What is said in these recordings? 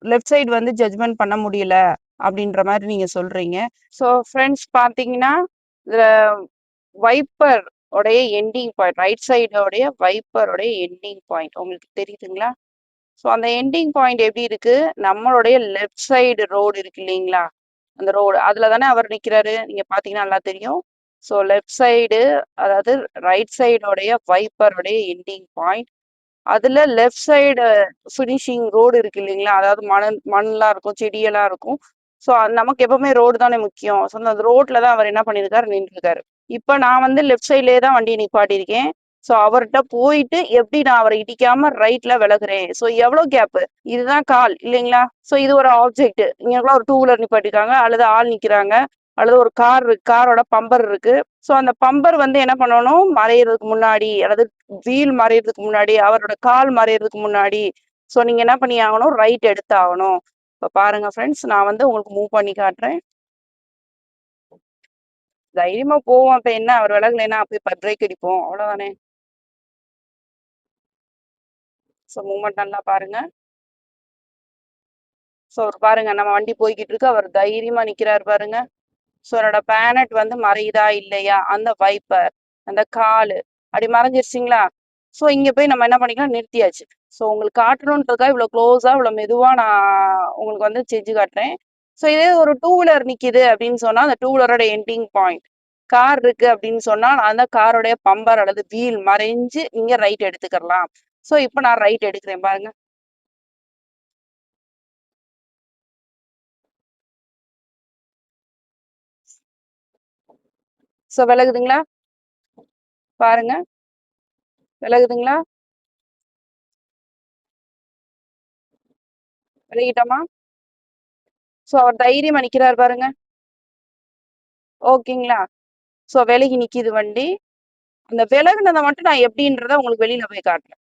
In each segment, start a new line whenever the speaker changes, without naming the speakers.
Left side வந்து judgement பண்ண முடியல அப்படின்ற மாதிரி நீங்க சொல்றீங்க. ஸோ ஃப்ரெண்ட்ஸ் பார்த்தீங்கன்னா, இதுல வைப்பர் உடைய எண்டிங் பாயிண்ட் ரைட் சைடோடைய வைப்பருடைய எண்டிங் பாயிண்ட் உங்களுக்கு தெரியுதுங்களா? ஸோ அந்த எண்டிங் பாயிண்ட் எப்படி இருக்கு? நம்மளுடைய லெஃப்ட் சைடு ரோடு இருக்கு இல்லைங்களா? அந்த ரோடு அதுல தானே அவர் நிக்கிறாரு. நீங்க பார்த்தீங்கன்னா நல்லா தெரியும். ஸோ லெஃப்ட் சைடு அதாவது ரைட் சைடோடைய வைப்பருடைய எண்டிங் பாயிண்ட். அதுல லெஃப்ட் சைடு ஃபினிஷிங் ரோடு இருக்கு இல்லைங்களா? அதாவது மண்லாம் இருக்கும், செடியெல்லாம் இருக்கும். ஸோ நமக்கு எப்பவுமே ரோடு தானே முக்கியம். ஸோ அந்த ரோட்ல தான் அவர் என்ன பண்ணியிருக்காரு, நின்றுருக்காரு. இப்ப நான் வந்து லெஃப்ட் சைட்லயே தான் வண்டியை நிப்பாட்டியிருக்கேன். ஸோ அவர்கிட்ட போயிட்டு எப்படி நான் அவரை இடிக்காம ரைட்ல விலகுறேன். ஸோ எவ்வளவு கேப்? இதுதான் கால் இல்லைங்களா? ஸோ இது ஒரு ஆப்ஜெக்ட். இங்கெல்லாம் ஒரு டூ வீலர் நிப்பாட்டிருக்காங்க, அல்லது ஆள் நிக்கிறாங்க, அல்லது ஒரு கார் இருக்கு, காரோட பம்பர் இருக்கு. ஸோ அந்த பம்பர் வந்து என்ன பண்ணணும், மறையறதுக்கு முன்னாடி அல்லது வீல் மறையறதுக்கு முன்னாடி, அவரோட கால் மறையறதுக்கு முன்னாடி ஸோ நீங்க என்ன பண்ணி ஆகணும், ரைட் எடுத்து ஆகணும். இப்போ பாருங்க ஃப்ரெண்ட்ஸ், நான் வந்து உங்களுக்கு மூவ் பண்ணி காட்டுறேன். தைரியமா போவோம். அப்ப என்ன, அவர் விலகலைன்னா போய் பிரேக் அடிப்போம், அவ்வளவுதானே. ஸோ மூவ்மெண்ட் நல்லா பாருங்க. ஸோ அவர் பாருங்க, நம்ம வண்டி போய்கிட்டு இருக்கு, அவர் தைரியமா நிக்கிறாரு பாருங்க. ஸோ என்னோட பேனட் வந்து மறையுதா இல்லையா, அந்த வைப்பர், அந்த காலு அப்படி மறைஞ்சிருச்சிங்களா? ஸோ இங்க போய் நம்ம என்ன பண்ணிக்கலாம், நிறுத்தியாச்சு. ஸோ உங்களுக்கு காட்டணுன்றதுக்காக இவ்வளோ க்ளோஸா இவ்வளோ மெதுவா நான் உங்களுக்கு வந்து செஞ்சு காட்டுறேன். ஸோ இதே ஒரு டூ வீலர் நிக்குது அப்படின்னு சொன்னா அந்த டூ வீலரோட எண்டிங் பாயிண்ட், கார் இருக்கு அப்படின்னு சொன்னா அந்த காரோடைய பம்பர் அல்லது வீல் மறைஞ்சு நீங்க ரைட் எடுத்துக்கலாம். ஸோ இப்போ நான் ரைட் எடுக்கிறேன் பாருங்க. ஸோ விலகுதுங்களா? பாருங்க, விலகுதுங்களா? விலகிட்டோமா? ஸோ அவர் தைரியமா நிக்கிறாரு பாருங்க. ஓகேங்களா? ஸோ விலகி நிக்குது வண்டி. அந்த விலகுனதை மட்டும் நான் எப்படின்றத உங்களுக்கு வெளியில போய் காட்டுறேன்.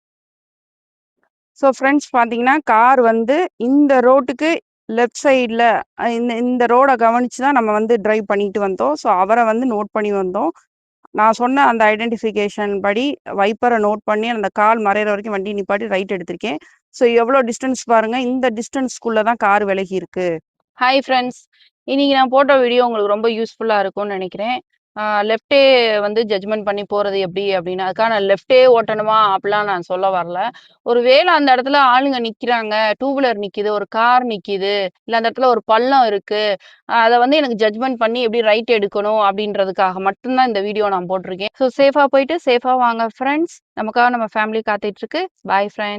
ஸோ ஃப்ரெண்ட்ஸ் பார்த்தீங்கன்னா, கார் வந்து இந்த ரோட்டுக்கு லெஃப்ட் சைடில் இந்த இந்த ரோடை கவனிச்சு தான் நம்ம வந்து டிரைவ் பண்ணிட்டு வந்தோம். ஸோ அவரை வந்து நோட் பண்ணி வந்தோம். நான் சொன்ன அந்த ஐடென்டிஃபிகேஷன் படி வைப்பரை நோட் பண்ணி அந்த கால் மறையிற வரைக்கும் வண்டி நிப்பாட்டி ரைட் எடுத்திருக்கேன். ஸோ எவ்வளோ டிஸ்டன்ஸ் பாருங்க, இந்த டிஸ்டன்ஸ்க்குள்ள தான் கார் விலகி இருக்கு. ஹாய் ஃப்ரெண்ட்ஸ், இன்னைக்கு நான் போட்ட வீடியோ உங்களுக்கு ரொம்ப யூஸ்ஃபுல்லாக இருக்கும்னு நினைக்கிறேன். லெஃப்டே வந்து ஜட்ஜ்மெண்ட் பண்ணி போகிறது எப்படி அப்படின்னு, அதுக்காக நான் லெஃப்டே ஓட்டணுமா அப்படிலாம் நான் சொல்ல வரல. ஒரு வேளை அந்த இடத்துல ஆளுங்க நிற்கிறாங்க, டூ வீலர் நிற்கிது, ஒரு கார் நிற்கிது, இல்லை அந்த இடத்துல ஒரு பள்ளம் இருக்கு, அதை வந்து எனக்கு ஜட்ஜ்மெண்ட் பண்ணி எப்படி ரைட் எடுக்கணும் அப்படின்றதுக்காக மட்டும்தான் இந்த வீடியோ நான் போட்டிருக்கேன். ஸோ சேஃபாக போயிட்டு சேஃபாக வாங்க ஃப்ரெண்ட்ஸ். நமக்காக நம்ம ஃபேமிலி காத்துட்டு இருக்கு. Bye friends.